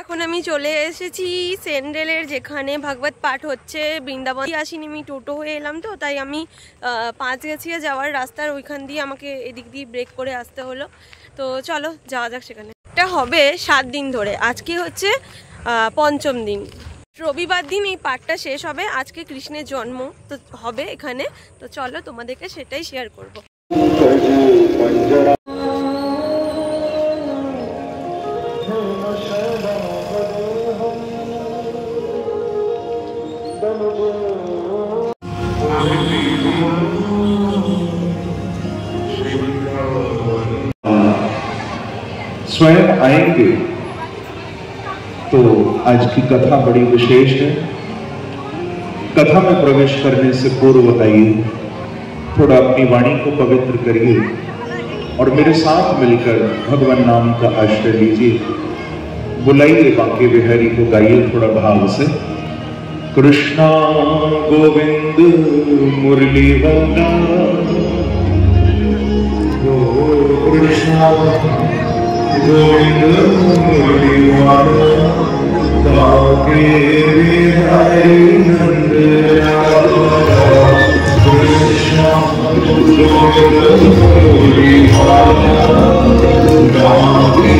এখন আমি চলে এসেছি সেন্ড্রেলের যেখানে ভাগবত পাঠ হচ্ছে। বৃন্দাবন আসিনি, আমি টোটো হয়ে এলাম, তো তাই আমি পাঁচগাছিয়া যাওয়ার রাস্তার ওইখান দিয়ে আমাকে এদিক দিয়ে ব্রেক করে আসতে হলো। তো চলো যাওয়া যাক সেখানে। এটা হবে 7 দিন ধরে, আজকে হচ্ছে 5ম দিন, রবিবার দিন এই পাঠটা শেষ হবে। আজকে কৃষ্ণের জন্ম তো হবে এখানে, তো চলো তোমাদেরকে সেটাই শেয়ার করব। स्वयं आएंगे तो आज की कथा बड़ी विशेष है। कथा में प्रवेश करने से पूर्व बताइए, थोड़ा अपनी वाणी को पवित्र करिए और मेरे साथ मिलकर भगवान नाम का आश्रय लीजिए। बुलाइए बांके बिहारी को, गाइए थोड़ा भाव से। कृष्णा गोविंद मुरली वाला, कृष्णा गोविंद मुरली वाला, बांके बिहारी नंद लाला। कृष्णा गोविंद मुरली वाला, बांके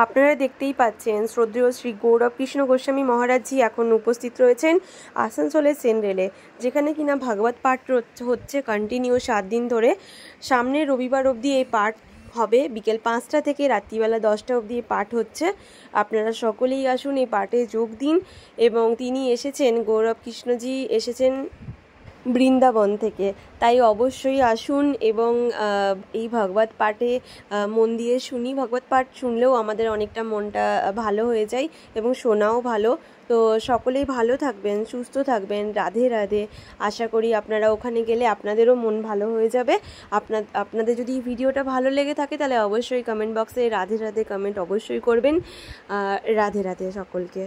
আপনারা দেখতেই পাচ্ছেন শ্রদ্ধেয় শ্রী গৌরব কৃষ্ণ গোস্বামী মহারাজজি এখন উপস্থিত রয়েছেন আসানসোলের সেন্ড্রেলে, যেখানে কিনা ভাগবত পাঠ হচ্ছে কন্টিনিউ 7 দিন ধরে। সামনের রবিবার অবধি এই পাঠ হবে, বিকেল 5টা থেকে রাত্রিবেলা 10টা অবধি পাঠ হচ্ছে। আপনারা সকলেই আসুন, এই পাঠে যোগ দিন। এবং তিনি এসেছেন, গৌরব কৃষ্ণজি এসেছেন বৃন্দাবন থেকে, তাই অবশ্যই আসুন এবং এই ভাগবত পাঠে মন দিয়ে শুনি। ভাগবত পাঠ শুনলেও আমাদের অনেকটা মনটা ভালো হয়ে যায় এবং শোনাও ভালো। তো সকলেই ভালো থাকবেন, সুস্থ থাকবেন, রাধে রাধে। আশা করি আপনারা ওখানে গেলে আপনাদেরও মন ভালো হয়ে যাবে। আপনাদের যদি ভিডিওটা ভালো লেগে থাকে তাহলে অবশ্যই কমেন্ট বক্সে রাধে রাধে কমেন্ট অবশ্যই করবেন। রাধে রাধে সকলকে।